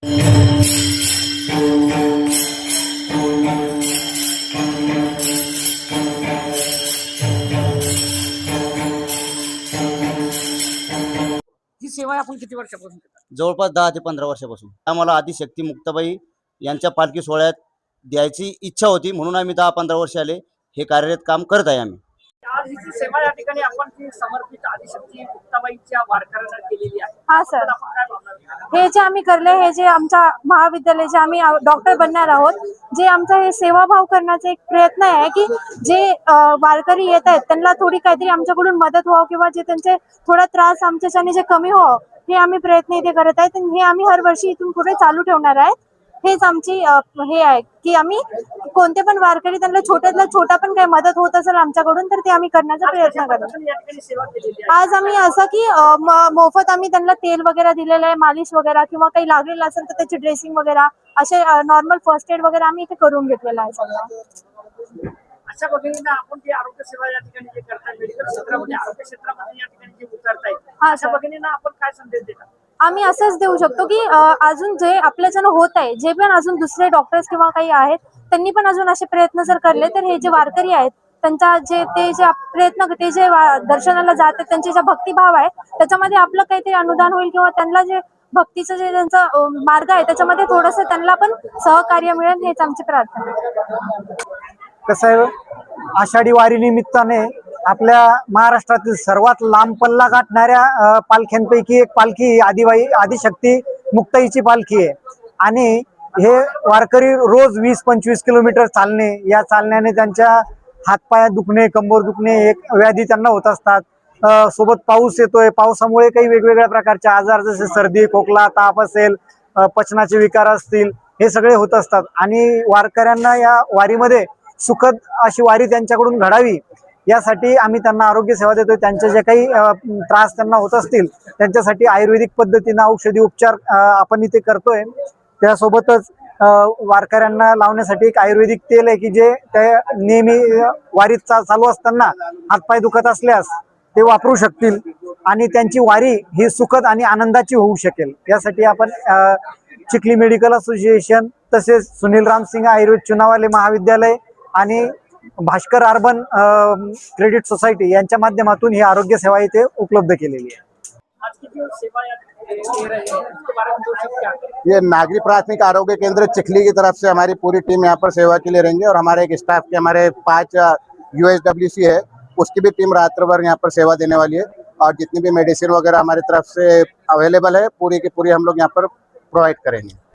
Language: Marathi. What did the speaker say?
ही सेवा आपण किती वर्षापासून करता? जवळपास 10 ते 15 वर्षापासून आम्हाला आदिशक्ती मुक्ताबाई यांच्या पालखी सोहळ्यात द्यायची इच्छा होती, म्हणून आम्ही 10-15 वर्ष आले हे कार्यरत काम करत आहे आम्ही. आज ही जी सेवा या ठिकाणी आपण ती समर्पित आदिशक्ती मुक्ताबाईच्या वारकऱ्यांना केलेली आहे. हा सर, आपण काय भावना व्यक्त करता? हे जे आम्ही करले, हे जे आमच्या महाविद्यालयाचे आम्ही डॉक्टर बनणार आहोत, जे आमचा हे सेवाभाव करण्याचा एक प्रयत्न आहे की जे वारकरी येत आहेत त्यांना थोडी काहीतरी आमच्याकडून मदत व्हावं किंवा जे त्यांचे थोडा त्रास आमच्याच्याने जे कमी व्हावं, हे आम्ही प्रयत्न इथे करत आहेत. आणि हे आम्ही हर वर्षी इथून पुढे चालू ठेवणार आहे. हेच आमची हे आहे की आम्ही कोणते पण वारकरी त्यांना छोट्यातला छोटा पण काही मदत होत असेल आमच्याकडून तर ते आम्ही करण्याचा प्रयत्न करतो. या ठिकाणी सेवा केलेली आहे. आज आम्ही असं की मोफत आम्ही त्यांना तेल वगैरे दिलेलं आहे, मालिश वगैरे किंवा काही लागलेलं असेल तर त्याची ड्रेसिंग वगैरे असे नॉर्मल फर्स्ट एड वगैरे आम्ही इथे करून घेतलेलं आहे सगळं. अशा पद्धतीने आपण ती आरोग्य सेवा या ठिकाणी जे करताय, मेडिकल क्षेत्रामध्ये आरोग्य क्षेत्रामध्ये या ठिकाणी जे उतरताय, अशा पद्धतीने आपण काय संदेश देता? आम्ही असंच देऊ शकतो की अजून जे आपल्याच्यानं होत आहे, जे पण अजून दुसरे डॉक्टर्स किंवा काही आहेत त्यांनी पण अजून असे प्रयत्न जर करले तर हे जे वारकरी आहेत त्यांचा ते जे प्रयत्न ते जे दर्शनाला जातात त्यांचे जे भक्तिभाव आहे त्याच्यामध्ये आपलं काहीतरी अनुदान होईल किंवा त्यांना जे भक्तीचं जे त्यांचा मार्ग आहे त्याच्यामध्ये थोडंसं त्यांना पण सहकार्य मिळेल, हेच आमची प्रार्थना आहे. कसं आहे, आषाढी वारी निमित्ताने आपल्या महाराष्ट्रातील सर्वात लांब पल्ला गाठणाऱ्या पालख्यांपैकी एक पालखी आदिशक्ती मुक्ताईची पालखी आहे. आणि हे वारकरी रोज 20-25 किलोमीटर चालणे, या चालण्याने त्यांच्या हातपाय दुखणे, कंबर दुखणे एक व्याधी त्यांना होत असतात. सोबत पाऊस येतोय, पावसामुळे काही वेगवेगळ्या प्रकारचे आजार जसे सर्दी, खोकला, ताप असेल, पचनाचे विकार असतील, हे सगळे होत असतात. आणि वारकऱ्यांना या वारीमध्ये सुखद अशी वारी त्यांच्याकडून घडावी यासाठी आम्ही त्यांना आरोग्य सेवा देतोय. त्यांचे जे काही त्रास त्यांना होत असतील त्यांच्यासाठी आयुर्वेदिक पद्धतीने औषधी उपचार आपण इथे करतोय. त्यासोबतच वारकऱ्यांना लावण्यासाठी एक आयुर्वेदिक तेल आहे की जे ते नेहमी वारीत चालू असताना हातपाय दुखत असल्यास ते वापरू शकतील आणि त्यांची वारी ही सुखद आणि आनंदाची होऊ शकेल. यासाठी आपण चिखली मेडिकल असोसिएशन, तसेच सुनील रामसिंग आयुर्वेद चुनावाले महाविद्यालय आणि भास्कर अर्बन क्रेडिट सोसायटी यांच्या माध्यमातून ही आरोग्य सेवा इथे उपलब्ध केलेली आहे. आज की जो सेवा या ठिकाणी दे रहे हैं, उसके बारे में दो शब्द क्या कहें? ये नागरिक प्राथमिक आरोग्य केंद्र चिखली की तरफ से हमारी पूरी टीम यहाँ पर सेवा के लिए रहेंगे और हमारे एक स्टाफ के हमारे 5 USWC है, उसकी भी टीम रात्र भर यहाँ पर सेवा देने वाली है। और जितनी भी मेडिसिन वगैरह हमारी तरफ से अवेलेबल है पूरी की पूरी हम लोग यहाँ पर प्रोवाइड करेंगे।